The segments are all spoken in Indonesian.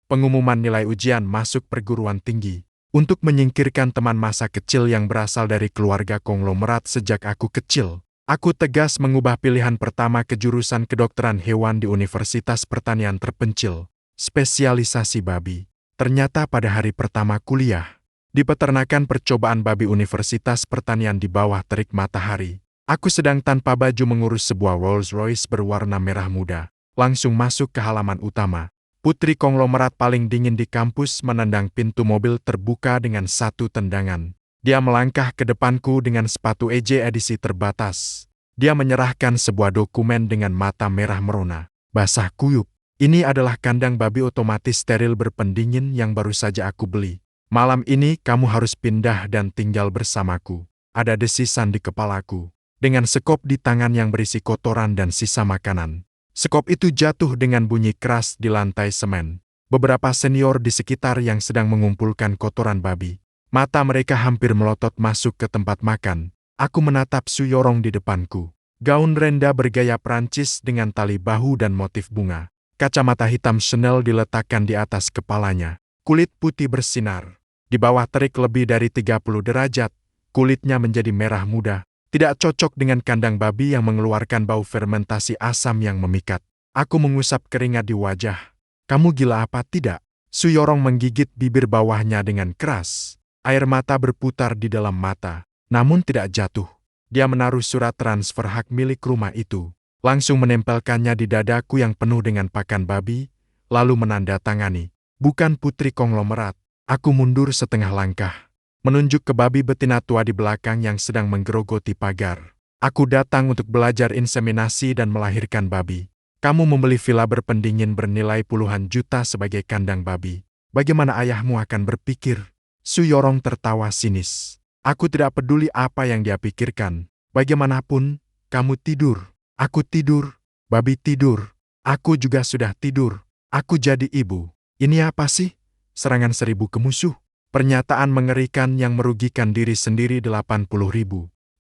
pengumuman nilai ujian masuk perguruan tinggi. Untuk menyingkirkan teman masa kecil yang berasal dari keluarga konglomerat sejak aku kecil, aku tegas mengubah pilihan pertama ke jurusan kedokteran hewan di Universitas Pertanian terpencil, spesialisasi babi. Ternyata pada hari pertama kuliah, di peternakan percobaan babi Universitas Pertanian di bawah terik matahari, aku sedang tanpa baju mengurus sebuah Rolls-Royce berwarna merah muda, langsung masuk ke halaman utama. Putri konglomerat paling dingin di kampus menendang pintu mobil terbuka dengan satu tendangan. Dia melangkah ke depanku dengan sepatu EJ edisi terbatas. Dia menyerahkan sebuah dokumen dengan mata merah merona, basah kuyup. Ini adalah kandang babi otomatis steril berpendingin yang baru saja aku beli. Malam ini kamu harus pindah dan tinggal bersamaku. Ada desisan di kepalaku. Dengan sekop di tangan yang berisi kotoran dan sisa makanan. Sekop itu jatuh dengan bunyi keras di lantai semen. Beberapa senior di sekitar yang sedang mengumpulkan kotoran babi. Mata mereka hampir melotot masuk ke tempat makan. Aku menatap Su Yorong di depanku. Gaun renda bergaya Prancis dengan tali bahu dan motif bunga. Kacamata hitam Chanel diletakkan di atas kepalanya. Kulit putih bersinar. Di bawah terik lebih dari 30 derajat, kulitnya menjadi merah muda. Tidak cocok dengan kandang babi yang mengeluarkan bau fermentasi asam yang memikat. Aku mengusap keringat di wajah. Kamu gila apa tidak? Su Yorong menggigit bibir bawahnya dengan keras. Air mata berputar di dalam mata, namun tidak jatuh. Dia menaruh surat transfer hak milik rumah itu, langsung menempelkannya di dadaku yang penuh dengan pakan babi, lalu menandatangani. Bukan putri konglomerat. Aku mundur setengah langkah. Menunjuk ke babi betina tua di belakang yang sedang menggerogoti pagar. Aku datang untuk belajar inseminasi dan melahirkan babi. Kamu membeli villa berpendingin bernilai puluhan juta sebagai kandang babi. Bagaimana ayahmu akan berpikir? Su Yorong tertawa sinis. Aku tidak peduli apa yang dia pikirkan. Bagaimanapun, kamu tidur. Aku tidur. Babi tidur. Aku juga sudah tidur. Aku jadi ibu. Ini apa sih? Serangan 1000 ke musuh. Pernyataan mengerikan yang merugikan diri sendiri 80.000.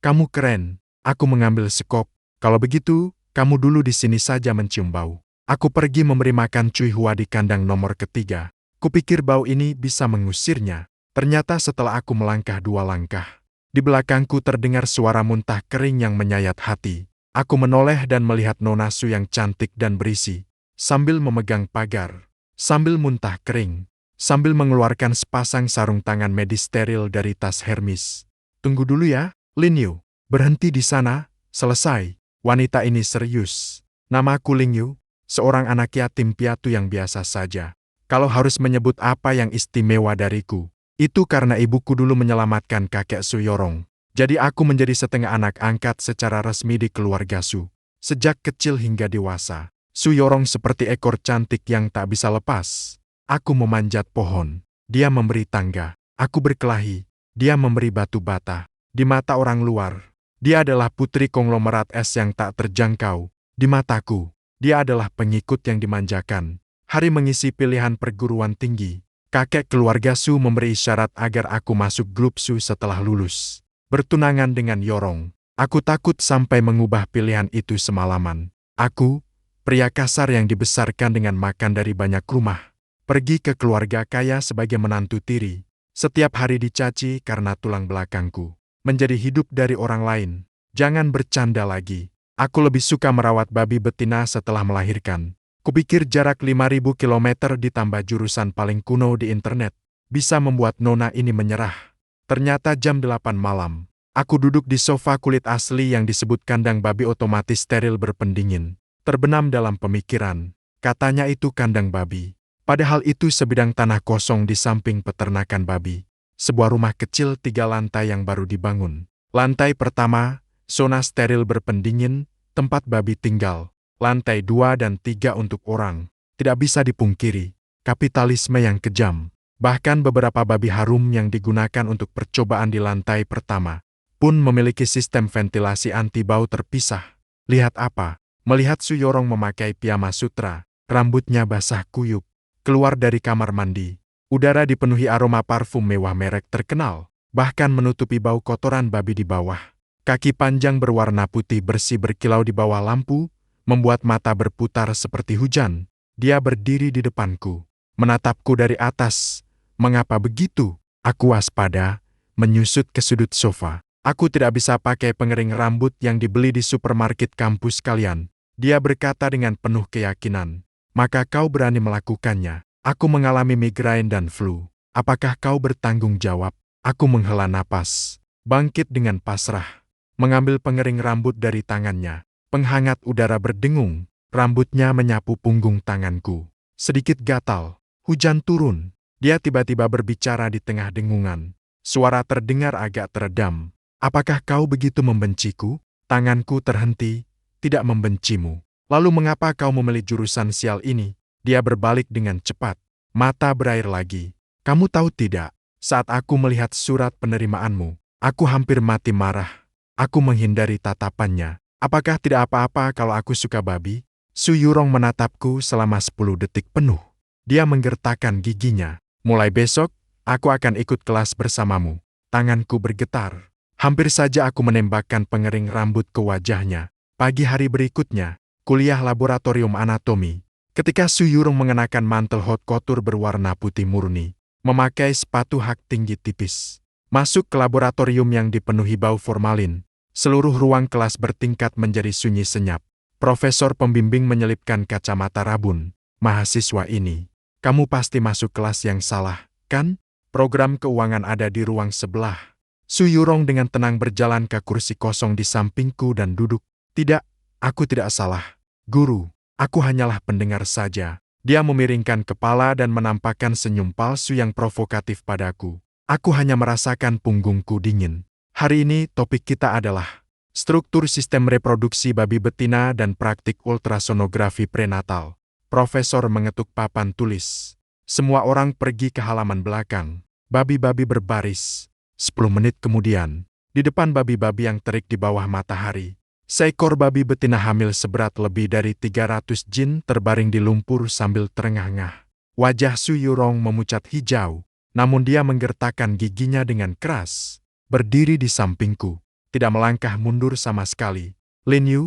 Kamu keren. Aku mengambil sekop. Kalau begitu, kamu dulu di sini saja mencium bau. Aku pergi memberi makan Cui Hua di kandang nomor ketiga. Kupikir bau ini bisa mengusirnya. Ternyata setelah aku melangkah 2 langkah, di belakangku terdengar suara muntah kering yang menyayat hati. Aku menoleh dan melihat Nona Su yang cantik dan berisi, sambil memegang pagar, sambil muntah kering. Sambil mengeluarkan sepasang sarung tangan medis steril dari tas Hermes. Tunggu dulu ya, Lin Yu. Berhenti di sana, selesai. Wanita ini serius. Namaku Lin Yu, seorang anak yatim piatu yang biasa saja. Kalau harus menyebut apa yang istimewa dariku, itu karena ibuku dulu menyelamatkan kakek Su Yorong. Jadi aku menjadi setengah anak angkat secara resmi di keluarga Su. Sejak kecil hingga dewasa, Su Yorong seperti ekor cantik yang tak bisa lepas. Aku memanjat pohon, dia memberi tangga. Aku berkelahi, dia memberi batu bata. Di mata orang luar, dia adalah putri konglomerat es yang tak terjangkau. Di mataku, dia adalah pengikut yang dimanjakan. Hari mengisi pilihan perguruan tinggi, kakek keluarga Su memberi isyarat agar aku masuk grup Su setelah lulus. Bertunangan dengan Yorong, aku takut sampai mengubah pilihan itu semalaman. Aku, pria kasar yang dibesarkan dengan makan dari banyak rumah, pergi ke keluarga kaya sebagai menantu tiri. Setiap hari dicaci karena tulang belakangku. Menjadi hidup dari orang lain. Jangan bercanda lagi. Aku lebih suka merawat babi betina setelah melahirkan. Kupikir jarak 5.000 km ditambah jurusan paling kuno di internet bisa membuat Nona ini menyerah. Ternyata jam 8 malam. Aku duduk di sofa kulit asli yang disebut kandang babi otomatis steril berpendingin. Terbenam dalam pemikiran. Katanya itu kandang babi. Padahal itu sebidang tanah kosong di samping peternakan babi. Sebuah rumah kecil 3 lantai yang baru dibangun. Lantai pertama, zona steril berpendingin, tempat babi tinggal. Lantai 2 dan 3 untuk orang. Tidak bisa dipungkiri, kapitalisme yang kejam. Bahkan beberapa babi harum yang digunakan untuk percobaan di lantai pertama pun memiliki sistem ventilasi anti bau terpisah. Lihat apa? Melihat Su Yorong memakai piyama sutra, rambutnya basah kuyup. Keluar dari kamar mandi, udara dipenuhi aroma parfum mewah merek terkenal, bahkan menutupi bau kotoran babi di bawah. Kaki panjang berwarna putih bersih berkilau di bawah lampu, membuat mata berputar seperti hujan. Dia berdiri di depanku. menatapku dari atas. Mengapa begitu? Aku waspada, menyusut ke sudut sofa. Aku tidak bisa pakai pengering rambut yang dibeli di supermarket kampus kalian. Dia berkata dengan penuh keyakinan. Maka kau berani melakukannya. Aku mengalami migrain dan flu. Apakah kau bertanggung jawab? Aku menghela napas. Bangkit dengan pasrah. Mengambil pengering rambut dari tangannya. Penghangat udara berdengung. Rambutnya menyapu punggung tanganku. Sedikit gatal. Hujan turun. Dia tiba-tiba berbicara di tengah dengungan. Suara terdengar agak teredam. Apakah kau begitu membenciku? Tanganku terhenti, tidak membencimu. Lalu mengapa kau memilih jurusan sial ini? Dia berbalik dengan cepat. Mata berair lagi. Kamu tahu tidak, saat aku melihat surat penerimaanmu, aku hampir mati marah. Aku menghindari tatapannya. Apakah tidak apa-apa kalau aku suka babi? Su Yurong menatapku selama 10 detik penuh. Dia menggertakkan giginya. Mulai besok, aku akan ikut kelas bersamamu. Tanganku bergetar. Hampir saja aku menembakkan pengering rambut ke wajahnya. Pagi hari berikutnya, kuliah laboratorium anatomi. Ketika Su Yurong mengenakan mantel haute couture berwarna putih murni, memakai sepatu hak tinggi tipis, masuk ke laboratorium yang dipenuhi bau formalin, seluruh ruang kelas bertingkat menjadi sunyi senyap. Profesor pembimbing menyelipkan kacamata rabun. Mahasiswa ini, kamu pasti masuk kelas yang salah, kan? Program keuangan ada di ruang sebelah. Su Yurong dengan tenang berjalan ke kursi kosong di sampingku dan duduk. Tidak, aku tidak salah. Guru, aku hanyalah pendengar saja. Dia memiringkan kepala dan menampakkan senyum palsu yang provokatif padaku. Aku hanya merasakan punggungku dingin. Hari ini topik kita adalah struktur sistem reproduksi babi betina dan praktik ultrasonografi prenatal. Profesor mengetuk papan tulis. Semua orang pergi ke halaman belakang. Babi-babi berbaris. 10 menit kemudian, di depan babi-babi yang terik di bawah matahari, seekor babi betina hamil seberat lebih dari 300 jin terbaring di lumpur sambil terengah-engah. Wajah Su Yurong memucat hijau, namun dia menggertakkan giginya dengan keras. Berdiri di sampingku, tidak melangkah mundur sama sekali. Lin Yu,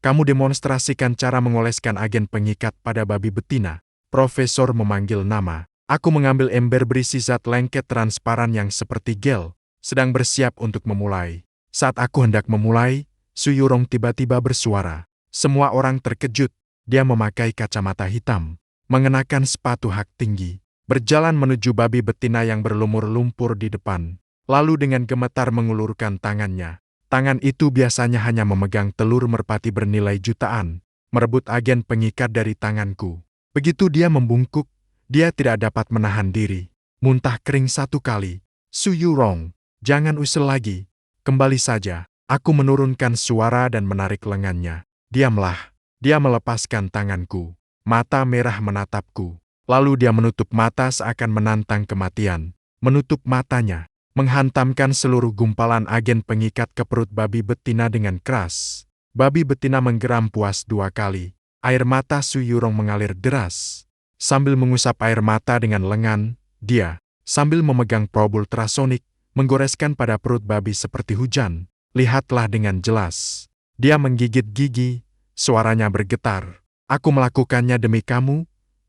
kamu demonstrasikan cara mengoleskan agen pengikat pada babi betina. Profesor memanggil nama. Aku mengambil ember berisi zat lengket transparan yang seperti gel, sedang bersiap untuk memulai. Saat aku hendak memulai, Su Yurong tiba-tiba bersuara. Semua orang terkejut. Dia memakai kacamata hitam, mengenakan sepatu hak tinggi, berjalan menuju babi betina yang berlumur lumpur di depan. Lalu dengan gemetar mengulurkan tangannya. Tangan itu biasanya hanya memegang telur merpati bernilai jutaan, merebut agen pengikat dari tanganku. Begitu dia membungkuk, dia tidak dapat menahan diri. Muntah kering satu kali. Su Yurong, jangan usil lagi. Kembali saja. Aku menurunkan suara dan menarik lengannya. Diamlah. Dia melepaskan tanganku. Mata merah menatapku. Lalu dia menutup mata seakan menantang kematian. Menutup matanya. Menghantamkan seluruh gumpalan agen pengikat ke perut babi betina dengan keras. Babi betina menggeram puas 2 kali. Air mata Su Yurong mengalir deras. Sambil mengusap air mata dengan lengan, dia, sambil memegang prob ultrasonik, menggoreskan pada perut babi seperti hujan. Lihatlah dengan jelas. Dia menggigit gigi, suaranya bergetar. Aku melakukannya demi kamu,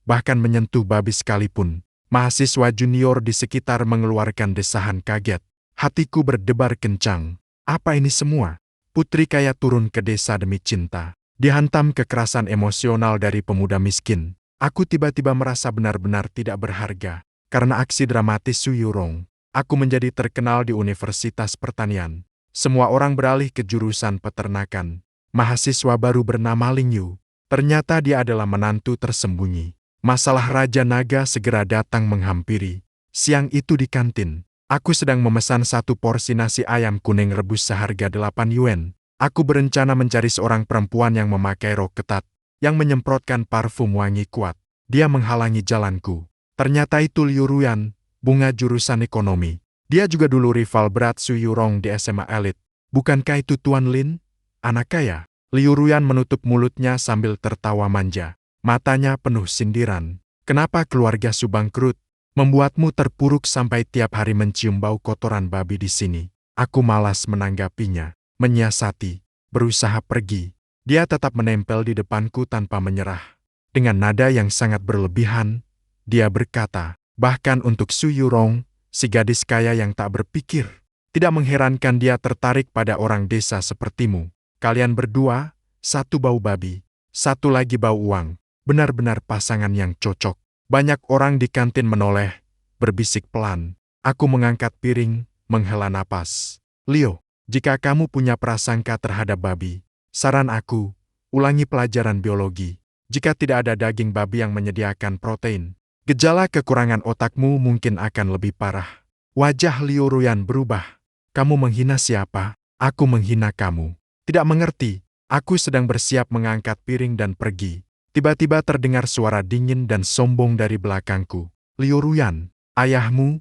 bahkan menyentuh babi sekalipun. Mahasiswa junior di sekitar mengeluarkan desahan kaget. Hatiku berdebar kencang. Apa ini semua? Putri kaya turun ke desa demi cinta. Dihantam kekerasan emosional dari pemuda miskin. Aku tiba-tiba merasa benar-benar tidak berharga. Karena aksi dramatis Su Yurong, aku menjadi terkenal di Universitas Pertanian. Semua orang beralih ke jurusan peternakan. Mahasiswa baru bernama Ling Yu. Ternyata dia adalah menantu tersembunyi. Masalah Raja Naga segera datang menghampiri. Siang itu di kantin, aku sedang memesan 1 porsi nasi ayam kuning rebus seharga 8 yuan. Aku berencana mencari seorang perempuan yang memakai rok ketat, yang menyemprotkan parfum wangi kuat. Dia menghalangi jalanku. Ternyata itu Liu Ruyan, bunga jurusan ekonomi. Dia juga dulu rival berat Su Yurong di SMA elit. Bukankah itu Tuan Lin? Anak kaya. Liu Ruyan menutup mulutnya sambil tertawa manja. Matanya penuh sindiran. Kenapa keluarga Su bangkrut? Membuatmu terpuruk sampai tiap hari mencium bau kotoran babi di sini. Aku malas menanggapinya. Menyiasati. Berusaha pergi. Dia tetap menempel di depanku tanpa menyerah. Dengan nada yang sangat berlebihan, dia berkata. Bahkan untuk Su Yurong, si gadis kaya yang tak berpikir. Tidak mengherankan dia tertarik pada orang desa sepertimu. Kalian berdua, satu bau babi, satu lagi bau uang. Benar-benar pasangan yang cocok. Banyak orang di kantin menoleh, berbisik pelan. Aku mengangkat piring, menghela napas. Leo, jika kamu punya prasangka terhadap babi, saran aku, ulangi pelajaran biologi. Jika tidak ada daging babi yang menyediakan protein, gejala kekurangan otakmu mungkin akan lebih parah. Wajah Liu Ruyan berubah. Kamu menghina siapa? Aku menghina kamu. Tidak mengerti. Aku sedang bersiap mengangkat piring dan pergi. Tiba-tiba terdengar suara dingin dan sombong dari belakangku. Liu Ruyan, ayahmu,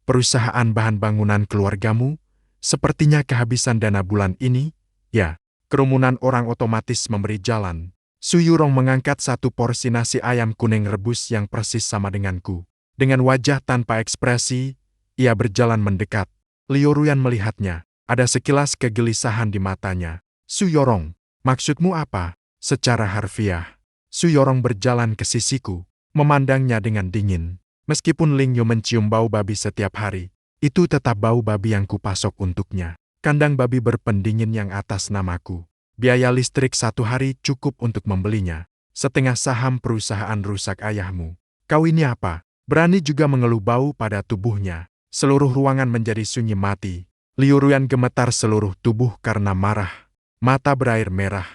perusahaan bahan bangunan keluargamu, sepertinya kehabisan dana bulan ini. Ya, kerumunan orang otomatis memberi jalan. Su Yurong mengangkat satu porsi nasi ayam kuning rebus yang persis sama denganku. Dengan wajah tanpa ekspresi, ia berjalan mendekat. Liu Ruyan melihatnya. Ada sekilas kegelisahan di matanya. Su Yurong, maksudmu apa? Secara harfiah. Su Yurong berjalan ke sisiku, memandangnya dengan dingin. Meskipun Ling Yu mencium bau babi setiap hari, itu tetap bau babi yang kupasok untuknya. Kandang babi berpendingin yang atas namaku. Biaya listrik 1 hari cukup untuk membelinya. Setengah saham perusahaan rusak ayahmu. Kau ini apa? Berani juga mengeluh bau pada tubuhnya. Seluruh ruangan menjadi sunyi mati. Liu Ruyan gemetar seluruh tubuh karena marah. Mata berair merah.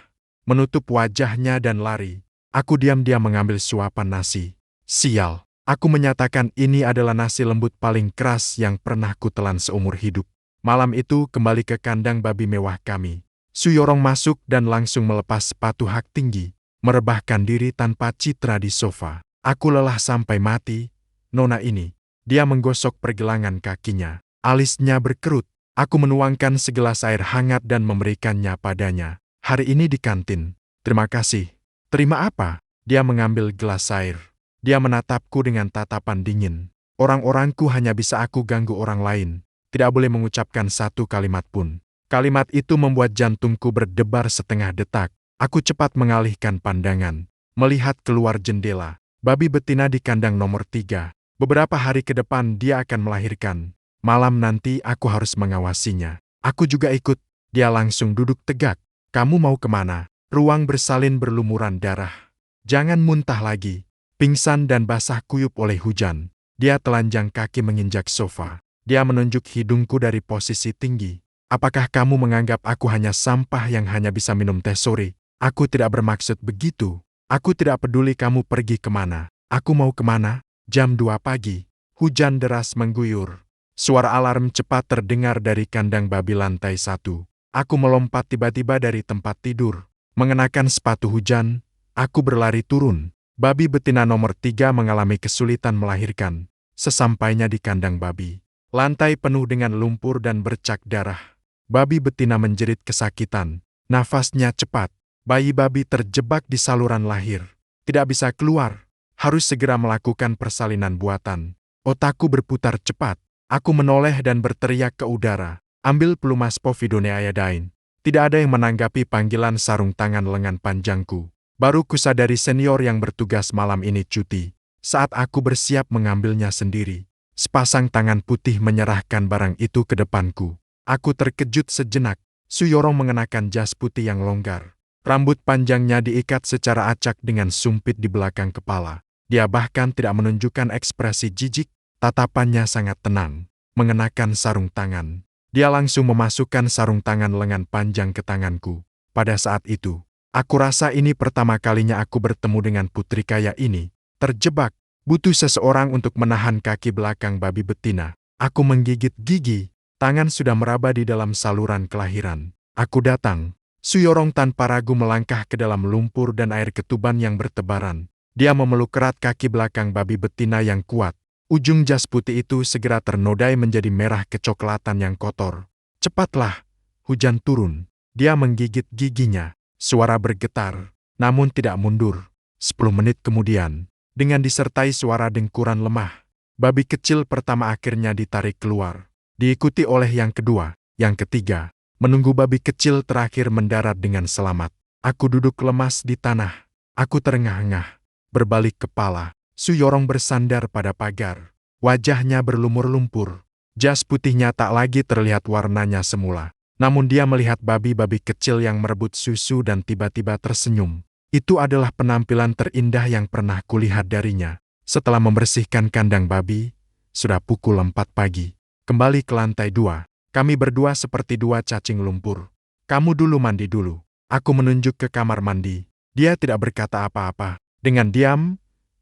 Menutup wajahnya dan lari. Aku diam-diam mengambil suapan nasi. Sial, aku menyatakan ini adalah nasi lembut paling keras yang pernah kutelan seumur hidup. Malam itu kembali ke kandang babi mewah kami. Su Yurong masuk dan langsung melepas sepatu hak tinggi, merebahkan diri tanpa citra di sofa. Aku lelah sampai mati, nona ini. Dia menggosok pergelangan kakinya. Alisnya berkerut. Aku menuangkan segelas air hangat dan memberikannya padanya. Hari ini di kantin. Terima kasih. Terima apa? Dia mengambil gelas air. Dia menatapku dengan tatapan dingin. Orang-orangku hanya bisa aku ganggu orang lain. Tidak boleh mengucapkan satu kalimat pun. Kalimat itu membuat jantungku berdebar setengah detak. Aku cepat mengalihkan pandangan. Melihat keluar jendela. Babi betina di kandang nomor 3. Beberapa hari ke depan dia akan melahirkan. Malam nanti aku harus mengawasinya. Aku juga ikut. Dia langsung duduk tegak. Kamu mau kemana? Ruang bersalin berlumuran darah. Jangan muntah lagi. Pingsan dan basah kuyup oleh hujan. Dia telanjang kaki menginjak sofa. Dia menunjuk hidungku dari posisi tinggi. Apakah kamu menganggap aku hanya sampah yang hanya bisa minum teh sore? Aku tidak bermaksud begitu. Aku tidak peduli kamu pergi kemana. Aku mau kemana? Jam 2 pagi. Hujan deras mengguyur. Suara alarm cepat terdengar dari kandang babi lantai 1. Aku melompat tiba-tiba dari tempat tidur. Mengenakan sepatu hujan, aku berlari turun. Babi betina nomor 3 mengalami kesulitan melahirkan. Sesampainya di kandang babi, lantai penuh dengan lumpur dan bercak darah. Babi betina menjerit kesakitan. Nafasnya cepat. Bayi babi terjebak di saluran lahir. Tidak bisa keluar. Harus segera melakukan persalinan buatan. Otakku berputar cepat. Aku menoleh dan berteriak ke udara. Ambil pelumas povidone iodine. Tidak ada yang menanggapi panggilan sarung tangan lengan panjangku. Baru kusadari senior yang bertugas malam ini cuti. Saat aku bersiap mengambilnya sendiri, sepasang tangan putih menyerahkan barang itu ke depanku. Aku terkejut sejenak. Su Yurong mengenakan jas putih yang longgar. Rambut panjangnya diikat secara acak dengan sumpit di belakang kepala. Dia bahkan tidak menunjukkan ekspresi jijik, tatapannya sangat tenang. Mengenakan sarung tangan. Dia langsung memasukkan sarung tangan lengan panjang ke tanganku. Pada saat itu, aku rasa ini pertama kalinya aku bertemu dengan putri kaya ini. Terjebak, butuh seseorang untuk menahan kaki belakang babi betina. Aku menggigit gigi. Tangan sudah meraba di dalam saluran kelahiran. Aku datang. Su Yurong tanpa ragu melangkah ke dalam lumpur dan air ketuban yang bertebaran. Dia memeluk erat kaki belakang babi betina yang kuat. Ujung jas putih itu segera ternodai menjadi merah kecoklatan yang kotor. Cepatlah, hujan turun. Dia menggigit giginya. Suara bergetar, namun tidak mundur. 10 menit kemudian, dengan disertai suara dengkuran lemah, babi kecil pertama akhirnya ditarik keluar. Diikuti oleh yang kedua, yang ketiga, menunggu babi kecil terakhir mendarat dengan selamat. Aku duduk lemas di tanah. Aku terengah-engah, berbalik kepala. Su Yorong bersandar pada pagar. Wajahnya berlumur lumpur. Jas putihnya tak lagi terlihat warnanya semula. Namun dia melihat babi-babi kecil yang merebut susu dan tiba-tiba tersenyum. Itu adalah penampilan terindah yang pernah kulihat darinya. Setelah membersihkan kandang babi, sudah pukul 4 pagi. Kembali ke lantai 2. Kami berdua seperti dua cacing lumpur. Kamu dulu mandi dulu. Aku menunjuk ke kamar mandi. Dia tidak berkata apa-apa. Dengan diam,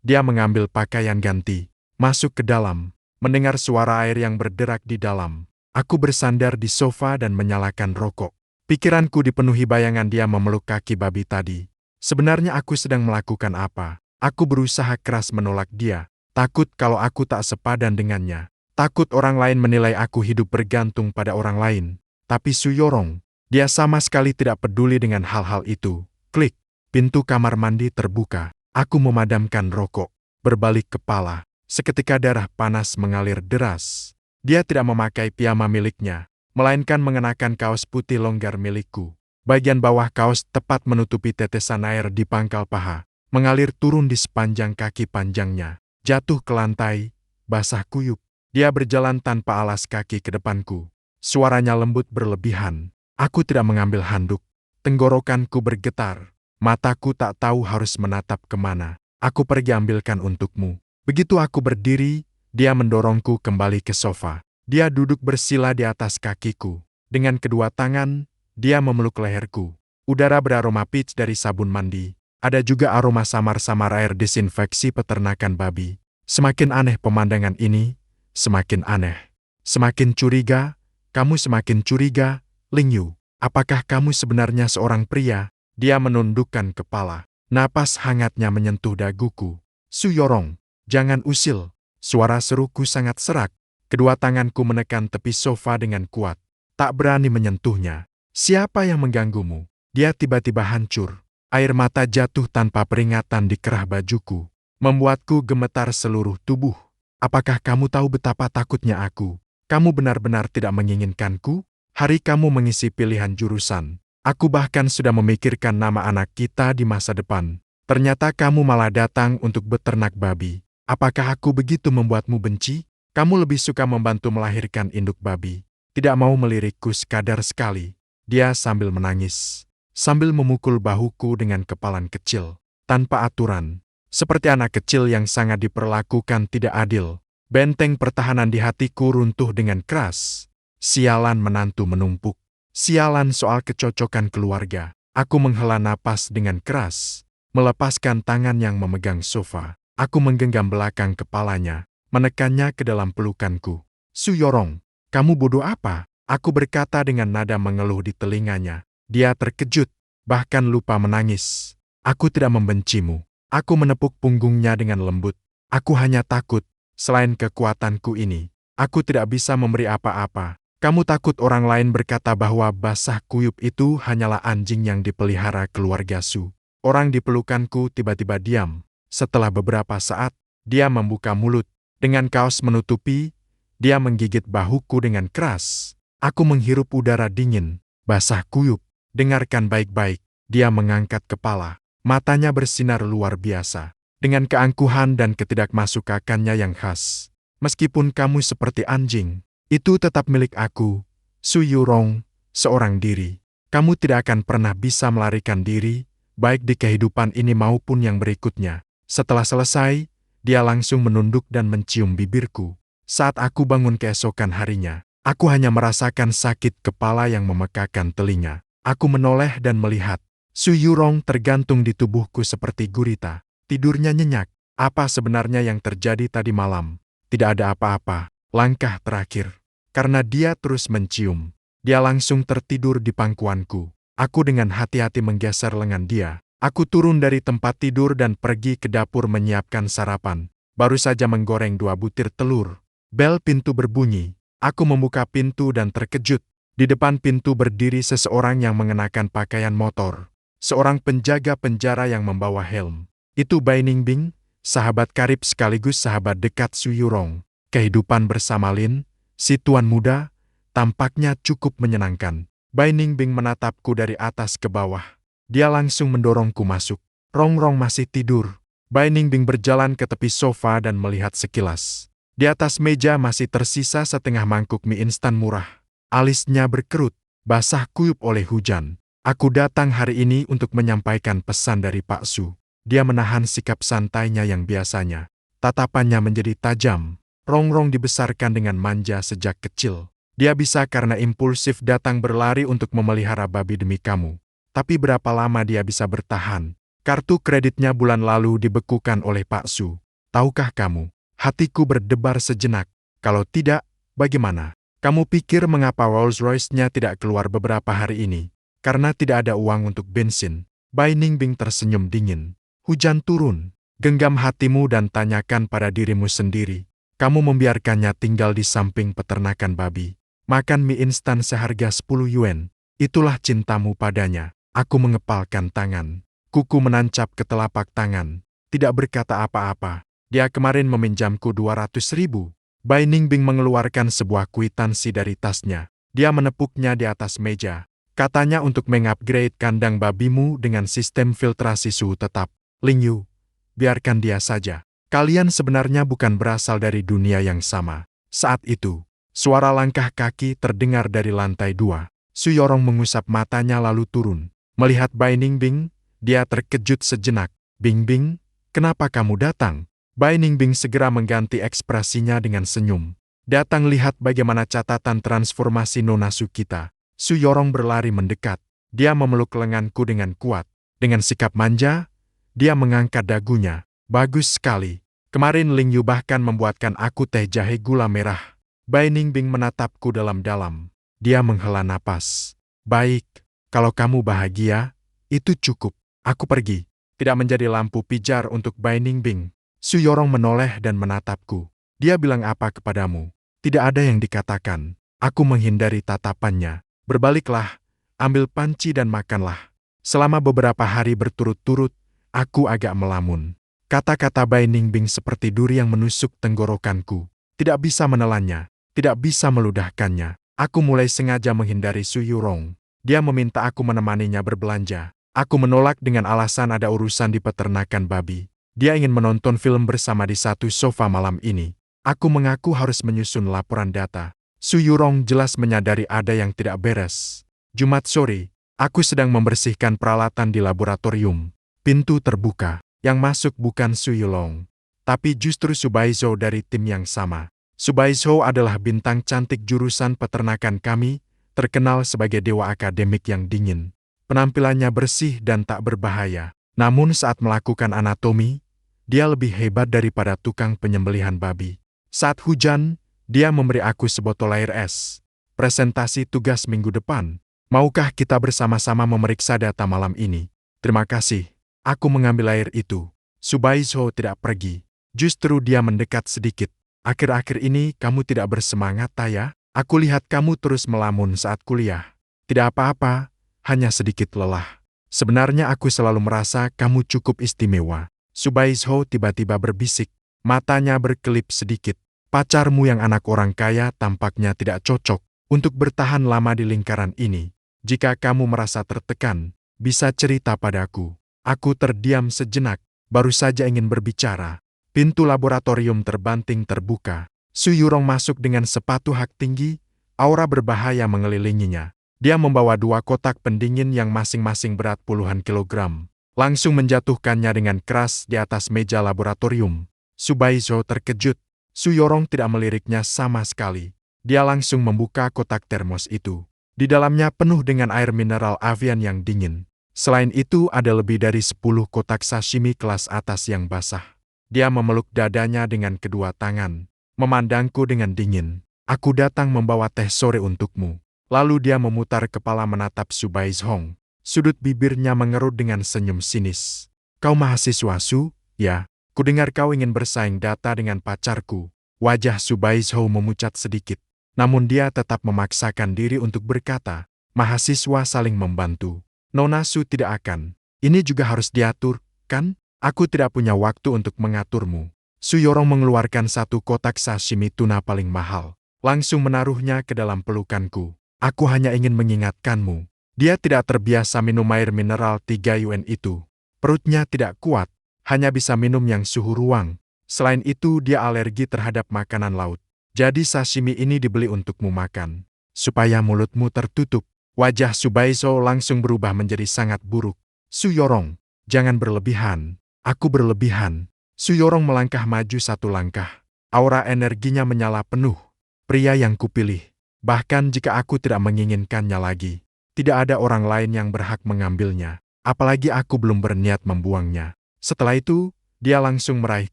dia mengambil pakaian ganti. Masuk ke dalam. Mendengar suara air yang berderak di dalam. Aku bersandar di sofa dan menyalakan rokok. Pikiranku dipenuhi bayangan dia memeluk kaki babi tadi. Sebenarnya aku sedang melakukan apa? Aku berusaha keras menolak dia. Takut kalau aku tak sepadan dengannya. Takut orang lain menilai aku hidup bergantung pada orang lain. Tapi Su Yorong, dia sama sekali tidak peduli dengan hal-hal itu. Klik, pintu kamar mandi terbuka. Aku memadamkan rokok. Berbalik kepala. Seketika darah panas mengalir deras. Dia tidak memakai piyama miliknya, melainkan mengenakan kaos putih longgar milikku. Bagian bawah kaos tepat menutupi tetesan air di pangkal paha, mengalir turun di sepanjang kaki panjangnya, jatuh ke lantai, basah kuyup. Dia berjalan tanpa alas kaki ke depanku. Suaranya lembut berlebihan. Aku tidak mengambil handuk. Tenggorokanku bergetar. Mataku tak tahu harus menatap kemana. Aku pergi ambilkan untukmu. Begitu aku berdiri, dia mendorongku kembali ke sofa. Dia duduk bersila di atas kakiku. Dengan kedua tangan, dia memeluk leherku. Udara beraroma peach dari sabun mandi. Ada juga aroma samar-samar air disinfeksi peternakan babi. Semakin aneh pemandangan ini, semakin aneh. Semakin curiga, kamu semakin curiga, Ling Yu. Apakah kamu sebenarnya seorang pria? Dia menundukkan kepala. Napas hangatnya menyentuh daguku. Su Yorong, jangan usil. Suara seruku sangat serak. Kedua tanganku menekan tepi sofa dengan kuat. Tak berani menyentuhnya. Siapa yang mengganggumu? Dia tiba-tiba hancur. Air mata jatuh tanpa peringatan di kerah bajuku. Membuatku gemetar seluruh tubuh. Apakah kamu tahu betapa takutnya aku? Kamu benar-benar tidak menginginkanku? Hari kamu mengisi pilihan jurusan. Aku bahkan sudah memikirkan nama anak kita di masa depan. Ternyata kamu malah datang untuk beternak babi. Apakah aku begitu membuatmu benci? Kamu lebih suka membantu melahirkan induk babi. Tidak mau melirikku sekadar sekali. Dia sambil menangis. Sambil memukul bahuku dengan kepalan kecil. Tanpa aturan. Seperti anak kecil yang sangat diperlakukan tidak adil. Benteng pertahanan di hatiku runtuh dengan keras. Sialan menantu menumpuk. Sialan soal kecocokan keluarga. Aku menghela napas dengan keras. Melepaskan tangan yang memegang sofa. Aku menggenggam belakang kepalanya, menekannya ke dalam pelukanku. Su Yorong, kamu bodoh apa? Aku berkata dengan nada mengeluh di telinganya. Dia terkejut, bahkan lupa menangis. Aku tidak membencimu. Aku menepuk punggungnya dengan lembut. Aku hanya takut, selain kekuatanku ini, aku tidak bisa memberi apa-apa. Kamu takut orang lain berkata bahwa basah kuyup itu hanyalah anjing yang dipelihara keluarga Su. Orang di pelukanku tiba-tiba diam. Setelah beberapa saat, dia membuka mulut. Dengan kaos menutupi, dia menggigit bahuku dengan keras. Aku menghirup udara dingin, basah kuyup. Dengarkan baik-baik, dia mengangkat kepala. Matanya bersinar luar biasa. Dengan keangkuhan dan ketidakmasukakannya yang khas. Meskipun kamu seperti anjing, itu tetap milik aku, Su Yorong, seorang diri. Kamu tidak akan pernah bisa melarikan diri, baik di kehidupan ini maupun yang berikutnya. Setelah selesai, dia langsung menunduk dan mencium bibirku. Saat aku bangun keesokan harinya, aku hanya merasakan sakit kepala yang memekakan telinga. Aku menoleh dan melihat. Su Yorong tergantung di tubuhku seperti gurita. Tidurnya nyenyak. Apa sebenarnya yang terjadi tadi malam? Tidak ada apa-apa. Langkah terakhir. Karena dia terus mencium. Dia langsung tertidur di pangkuanku. Aku dengan hati-hati menggeser lengan dia. Aku turun dari tempat tidur dan pergi ke dapur menyiapkan sarapan. Baru saja menggoreng 2 butir telur. Bel pintu berbunyi. Aku membuka pintu dan terkejut. Di depan pintu berdiri seseorang yang mengenakan pakaian motor. Seorang penjaga penjara yang membawa helm. Itu Bai Ningbing, sahabat karib sekaligus sahabat dekat Su Yorong. Kehidupan bersama Lin, si tuan muda, tampaknya cukup menyenangkan. Bai Ningbing menatapku dari atas ke bawah. Dia langsung mendorongku masuk. Rongrong masih tidur. Bai Ningbing berjalan ke tepi sofa dan melihat sekilas. Di atas meja masih tersisa setengah mangkuk mie instan murah. Alisnya berkerut, basah kuyup oleh hujan. Aku datang hari ini untuk menyampaikan pesan dari Pak Su. Dia menahan sikap santainya yang biasanya. Tatapannya menjadi tajam. Rongrong dibesarkan dengan manja sejak kecil. Dia bisa karena impulsif datang berlari untuk memelihara babi demi kamu. Tapi berapa lama dia bisa bertahan? Kartu kreditnya bulan lalu dibekukan oleh Pak Su. Tahukah kamu? Hatiku berdebar sejenak. Kalau tidak, bagaimana? Kamu pikir mengapa Rolls-Royce-nya tidak keluar beberapa hari ini? Karena tidak ada uang untuk bensin. Bai Ningbing tersenyum dingin. Hujan turun. Genggam hatimu dan tanyakan pada dirimu sendiri. Kamu membiarkannya tinggal di samping peternakan babi. Makan mie instan seharga 10 yuan. Itulah cintamu padanya. Aku mengepalkan tangan. Kuku menancap ke telapak tangan. Tidak berkata apa-apa. Dia kemarin meminjamku 200.000. Bai Ningbing mengeluarkan sebuah kwitansi dari tasnya. Dia menepuknya di atas meja. Katanya untuk mengupgrade kandang babimu dengan sistem filtrasi suhu tetap. Ling Yu, biarkan dia saja. Kalian sebenarnya bukan berasal dari dunia yang sama. Saat itu, suara langkah kaki terdengar dari lantai 2. Su Yorong mengusap matanya lalu turun. Melihat Bai Ningbing, dia terkejut sejenak. Bingbing, kenapa kamu datang? Bai Ningbing segera mengganti ekspresinya dengan senyum. Datang lihat bagaimana catatan transformasi Nona Su kita. Su Yorong berlari mendekat. Dia memeluk lenganku dengan kuat. Dengan sikap manja, dia mengangkat dagunya. Bagus sekali. Kemarin Ling Yu bahkan membuatkan aku teh jahe gula merah. Bai Ningbing menatapku dalam-dalam. Dia menghela napas. Baik, kalau kamu bahagia, itu cukup. Aku pergi. Tidak menjadi lampu pijar untuk Bai Ningbing. Su Yorong menoleh dan menatapku. Dia bilang apa kepadamu? Tidak ada yang dikatakan. Aku menghindari tatapannya. Berbaliklah, ambil panci dan makanlah. Selama beberapa hari berturut-turut, aku agak melamun. Kata-kata Bai Ningbing seperti duri yang menusuk tenggorokanku. Tidak bisa menelannya, tidak bisa meludahkannya. Aku mulai sengaja menghindari Su Yorong. Dia meminta aku menemaninya berbelanja. Aku menolak dengan alasan ada urusan di peternakan babi. Dia ingin menonton film bersama di satu sofa malam ini. Aku mengaku harus menyusun laporan data. Su Yorong jelas menyadari ada yang tidak beres. Jumat sore, aku sedang membersihkan peralatan di laboratorium. Pintu terbuka. Yang masuk bukan Su Yulong, tapi justru Su Baizhou dari tim yang sama. Su Baizhou adalah bintang cantik jurusan peternakan kami, terkenal sebagai dewa akademik yang dingin. Penampilannya bersih dan tak berbahaya. Namun saat melakukan anatomi, dia lebih hebat daripada tukang penyembelihan babi. Saat hujan, dia memberi aku sebotol air es. Presentasi tugas minggu depan. Maukah kita bersama-sama memeriksa data malam ini? Terima kasih. Aku mengambil air itu. Su Baizhou tidak pergi. Justru dia mendekat sedikit. Akhir-akhir ini kamu tidak bersemangat, Taya? Aku lihat kamu terus melamun saat kuliah. Tidak apa-apa, hanya sedikit lelah. Sebenarnya aku selalu merasa kamu cukup istimewa. Su Baizhou tiba-tiba berbisik. Matanya berkelip sedikit. Pacarmu yang anak orang kaya tampaknya tidak cocok untuk bertahan lama di lingkaran ini. Jika kamu merasa tertekan, bisa cerita padaku. Aku terdiam sejenak, baru saja ingin berbicara. Pintu laboratorium terbanting terbuka. Su Yorong masuk dengan sepatu hak tinggi, aura berbahaya mengelilinginya. Dia membawa 2 kotak pendingin yang masing-masing berat puluhan kilogram. Langsung menjatuhkannya dengan keras di atas meja laboratorium. Su Baizhou terkejut. Su Yorong tidak meliriknya sama sekali. Dia langsung membuka kotak termos itu. Di dalamnya penuh dengan air mineral Avian yang dingin. Selain itu ada lebih dari 10 kotak sashimi kelas atas yang basah. Dia memeluk dadanya dengan kedua tangan. Memandangku dengan dingin. Aku datang membawa teh sore untukmu. Lalu dia memutar kepala menatap Su Baizhou. Sudut bibirnya mengerut dengan senyum sinis. Kau mahasiswa Su? Ya. Kudengar kau ingin bersaing data dengan pacarku. Wajah Su Baizhou memucat sedikit. Namun dia tetap memaksakan diri untuk berkata, mahasiswa saling membantu. Nona Su tidak akan. Ini juga harus diatur, kan? Aku tidak punya waktu untuk mengaturmu. Su Yorong mengeluarkan 1 kotak sashimi tuna paling mahal. Langsung menaruhnya ke dalam pelukanku. Aku hanya ingin mengingatkanmu. Dia tidak terbiasa minum air mineral 3 yuan itu. Perutnya tidak kuat. hanya bisa minum yang suhu ruang. Selain itu dia alergi terhadap makanan laut. Jadi sashimi ini dibeli untukmu makan. Supaya mulutmu tertutup. Wajah Subaiso langsung berubah menjadi sangat buruk. Su Yorong, jangan berlebihan. Aku berlebihan. Su Yorong melangkah maju satu langkah. Aura energinya menyala penuh. Pria yang kupilih. Bahkan jika aku tidak menginginkannya lagi, tidak ada orang lain yang berhak mengambilnya. Apalagi aku belum berniat membuangnya. Setelah itu, dia langsung meraih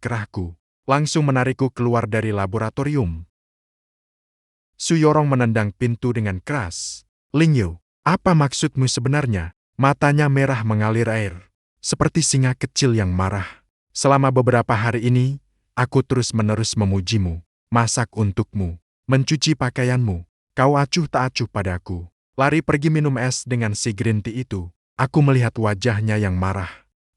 kerahku. Langsung menarikku keluar dari laboratorium. Su Yorong menendang pintu dengan keras. Lingyu, apa maksudmu sebenarnya? Matanya merah mengalir air. Seperti singa kecil yang marah. Selama beberapa hari ini, aku terus-menerus memujimu. Masak untukmu. Mencuci pakaianmu. Kau acuh tak acuh padaku. Lari pergi minum es dengan si green tea itu. Aku melihat wajahnya yang marah.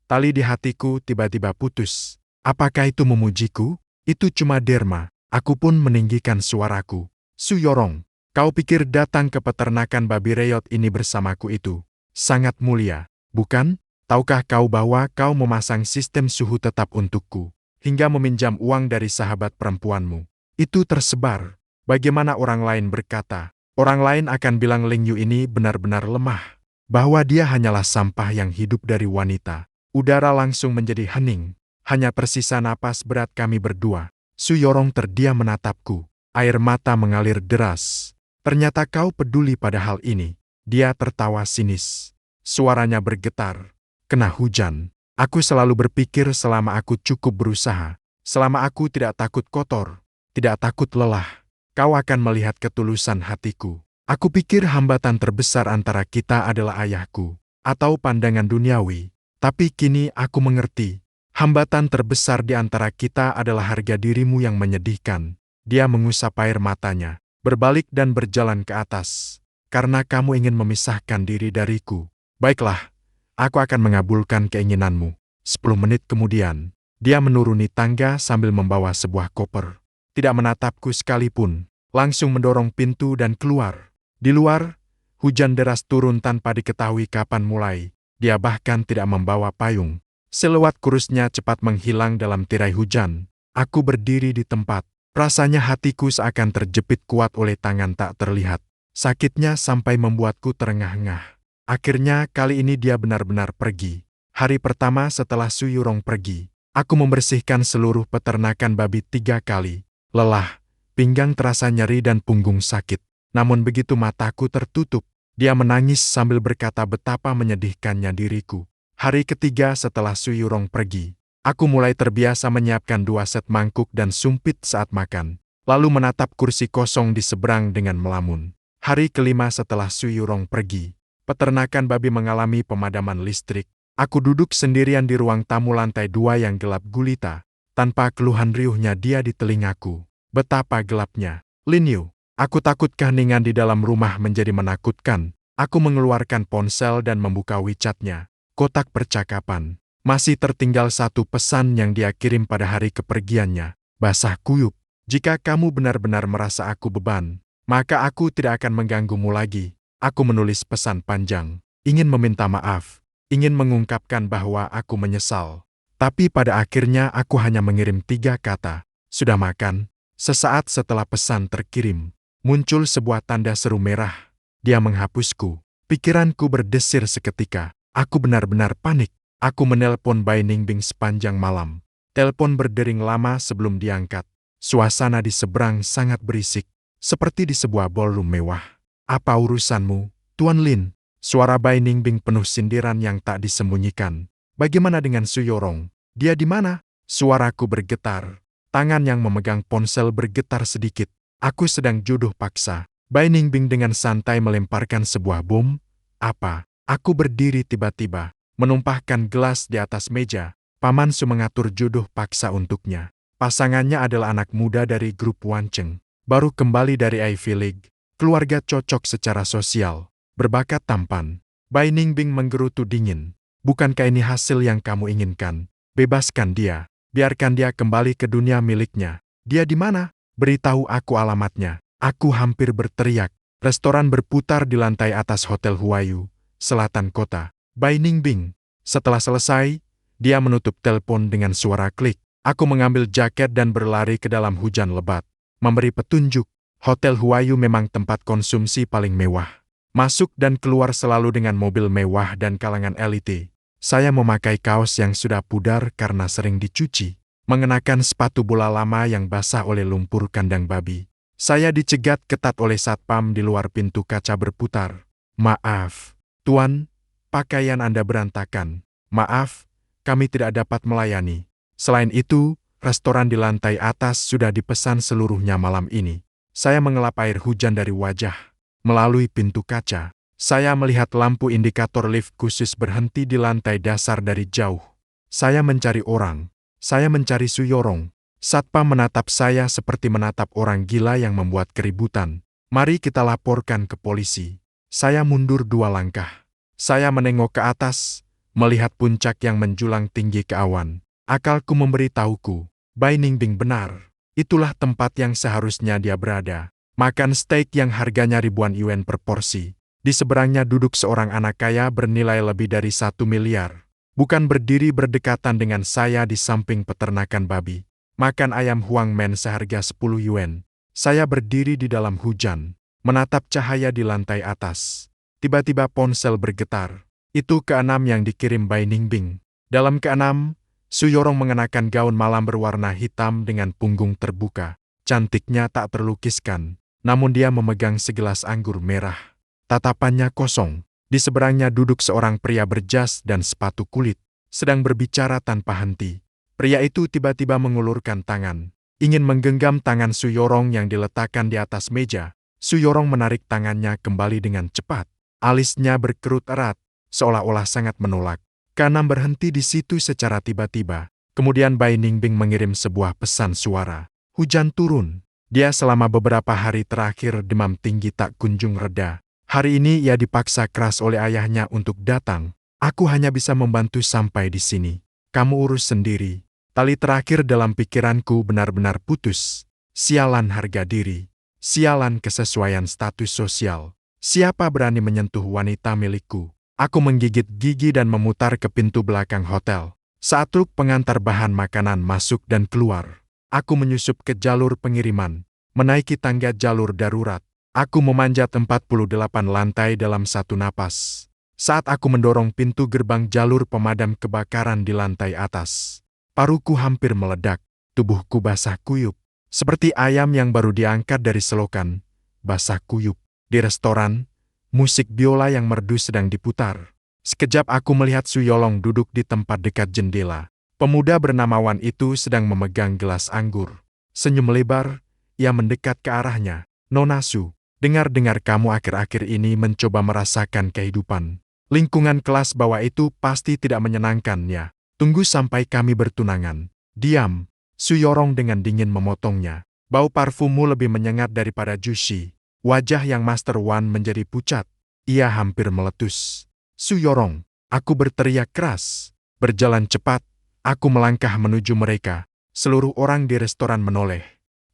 Tali di hatiku tiba-tiba putus. Apakah itu memujiku? Itu cuma derma. Aku pun meninggikan suaraku. Su Yorong, kau pikir datang ke peternakan babi reot ini bersamaku itu sangat mulia, bukan? Tahukah kau bahwa kau memasang sistem suhu tetap untukku, hingga meminjam uang dari sahabat perempuanmu? Itu tersebar. Bagaimana orang lain berkata? Orang lain akan bilang Lingyu ini benar-benar lemah, bahwa dia hanyalah sampah yang hidup dari wanita. Udara langsung menjadi hening, hanya tersisa napas berat kami berdua. Su Yorong terdiam menatapku, air mata mengalir deras. Ternyata kau peduli pada hal ini. Dia tertawa sinis. Suaranya bergetar. Kena hujan. Aku selalu berpikir selama aku cukup berusaha, selama aku tidak takut kotor, tidak takut lelah, kau akan melihat ketulusan hatiku. Aku pikir hambatan terbesar antara kita adalah ayahku, atau pandangan duniawi. Tapi kini aku mengerti. Hambatan terbesar di antara kita adalah harga dirimu yang menyedihkan. Dia mengusap air matanya, berbalik dan berjalan ke atas. Karena kamu ingin memisahkan diri dariku. Baiklah, aku akan mengabulkan keinginanmu. 10 menit kemudian, dia menuruni tangga sambil membawa sebuah koper. Tidak menatapku sekalipun, langsung mendorong pintu dan keluar. Di luar, hujan deras turun tanpa diketahui kapan mulai. Dia bahkan tidak membawa payung. Siluet kurusnya cepat menghilang dalam tirai hujan. Aku berdiri di tempat. Rasanya hatiku seakan terjepit kuat oleh tangan tak terlihat. Sakitnya sampai membuatku terengah-engah. Akhirnya kali ini dia benar-benar pergi. Hari pertama setelah Su Yorong pergi, aku membersihkan seluruh peternakan babi 3 kali. Lelah, pinggang terasa nyeri dan punggung sakit. Namun begitu mataku tertutup, dia menangis sambil berkata betapa menyedihkannya diriku. Hari ketiga setelah Su Yorong pergi, aku mulai terbiasa menyiapkan 2 set mangkuk dan sumpit saat makan, lalu menatap kursi kosong di seberang dengan melamun. Hari kelima setelah Su Yorong pergi, peternakan babi mengalami pemadaman listrik. Aku duduk sendirian di ruang tamu lantai 2 yang gelap gulita. Tanpa keluhan riuhnya dia di telingaku. Betapa gelapnya. Lingyu, aku takut keheningan di dalam rumah menjadi menakutkan. Aku mengeluarkan ponsel dan membuka WeChat-nya. Kotak percakapan. Masih tertinggal 1 pesan yang dia kirim pada hari kepergiannya. Basah kuyup. Jika kamu benar-benar merasa aku beban, maka aku tidak akan mengganggumu lagi. Aku menulis pesan panjang. Ingin meminta maaf. Ingin mengungkapkan bahwa aku menyesal. Tapi pada akhirnya aku hanya mengirim 3 kata. Sudah makan? Sesaat setelah pesan terkirim, muncul sebuah tanda seru merah. Dia menghapusku. Pikiranku berdesir seketika. Aku benar-benar panik. Aku menelpon Bai Ningbing sepanjang malam. Telepon berdering lama sebelum diangkat. Suasana di seberang sangat berisik, seperti di sebuah ballroom mewah. Apa urusanmu, Tuan Lin? Suara Bai Ningbing penuh sindiran yang tak disembunyikan. Bagaimana dengan Su Yorong? Dia di mana? Suaraku bergetar. Tangan yang memegang ponsel bergetar sedikit. Aku sedang jodoh paksa. Bai Ningbing dengan santai melemparkan sebuah bom. Apa? Aku berdiri tiba-tiba, menumpahkan gelas di atas meja. Paman Su mengatur jodoh paksa untuknya. Pasangannya adalah anak muda dari grup Wancheng. Baru kembali dari Ivy League. Keluarga cocok secara sosial. Berbakat tampan. Bai Ningbing menggerutu dingin. Bukankah ini hasil yang kamu inginkan? Bebaskan dia. Biarkan dia kembali ke dunia miliknya. Dia di mana? Beritahu aku alamatnya. Aku hampir berteriak. Restoran berputar di lantai atas Hotel Huayu, selatan kota. Bai Ningbing. Setelah selesai, Dia menutup telepon dengan suara klik. Aku mengambil jaket dan berlari ke dalam hujan lebat. Memberi petunjuk, Hotel Huayu memang tempat konsumsi paling mewah. Masuk dan keluar selalu dengan mobil mewah dan kalangan elite. Saya memakai kaos yang sudah pudar karena sering dicuci. Mengenakan sepatu bola lama yang basah oleh lumpur kandang babi. Saya dicegat ketat oleh satpam di luar pintu kaca berputar. "Maaf, Tuan, pakaian Anda berantakan. Maaf, kami tidak dapat melayani. Selain itu, restoran di lantai atas sudah dipesan seluruhnya malam ini." Saya mengelap air hujan dari wajah. Melalui pintu kaca, saya melihat lampu indikator lift khusus berhenti di lantai dasar dari jauh. Saya mencari orang. Saya mencari Suyorong. Satpam menatap saya seperti menatap orang gila yang membuat keributan. "Mari kita laporkan ke polisi." Saya mundur 2 langkah. Saya menengok ke atas, melihat puncak yang menjulang tinggi ke awan. Akalku memberitahuku, Bai Ningbing benar. Itulah tempat yang seharusnya dia berada. Makan steak yang harganya ribuan yuan per porsi. Di seberangnya duduk seorang anak kaya bernilai lebih dari 1 miliar. Bukan berdiri berdekatan dengan saya di samping peternakan babi. Makan ayam Huang Men seharga 10 yuan. Saya berdiri di dalam hujan, menatap cahaya di lantai atas. Tiba-tiba ponsel bergetar. Itu keenam yang dikirim Bai Ningbing. Dalam keenam, Suyorong mengenakan gaun malam berwarna hitam dengan punggung terbuka. Cantiknya tak terlukiskan, namun dia memegang segelas anggur merah. Tatapannya kosong. Di seberangnya duduk seorang pria berjas dan sepatu kulit, sedang berbicara tanpa henti. Pria itu tiba-tiba mengulurkan tangan, ingin menggenggam tangan Suyorong yang diletakkan di atas meja. Suyorong menarik tangannya kembali dengan cepat. Alisnya berkerut erat, seolah-olah sangat menolak. Kanam berhenti di situ secara tiba-tiba. Kemudian Bai Ningbing mengirim sebuah pesan suara. Hujan turun. Dia selama beberapa hari terakhir demam tinggi tak kunjung reda. Hari ini ia dipaksa keras oleh ayahnya untuk datang. Aku hanya bisa membantu sampai di sini. Kamu urus sendiri. Tali terakhir dalam pikiranku benar-benar putus. Sialan harga diri. Sialan kesesuaian status sosial. Siapa berani menyentuh wanita milikku? Aku menggigit gigi dan memutar ke pintu belakang hotel. Saat truk pengantar bahan makanan masuk dan keluar, aku menyusup ke jalur pengiriman, menaiki tangga jalur darurat. Aku memanjat 48 lantai dalam satu napas. Saat aku mendorong pintu gerbang jalur pemadam kebakaran di lantai atas, paruku hampir meledak, tubuhku basah kuyup. Seperti ayam yang baru diangkat dari selokan, basah kuyup. Di restoran, musik biola yang merdu sedang diputar. Sekejap aku melihat Suyolong duduk di tempat dekat jendela. Pemuda bernama Wan itu sedang memegang gelas anggur. Senyum lebar, ia mendekat ke arahnya. "Nona Su, dengar-dengar kamu akhir-akhir ini mencoba merasakan kehidupan. Lingkungan kelas bawah itu pasti tidak menyenangkannya. Tunggu sampai kami bertunangan." "Diam." Suyorong dengan dingin memotongnya. "Bau parfummu lebih menyengat daripada Jushi." Wajah yang Master Wan menjadi pucat. Ia hampir meletus. "Suyorong!" Aku berteriak keras. Berjalan cepat, aku melangkah menuju mereka. Seluruh orang di restoran menoleh.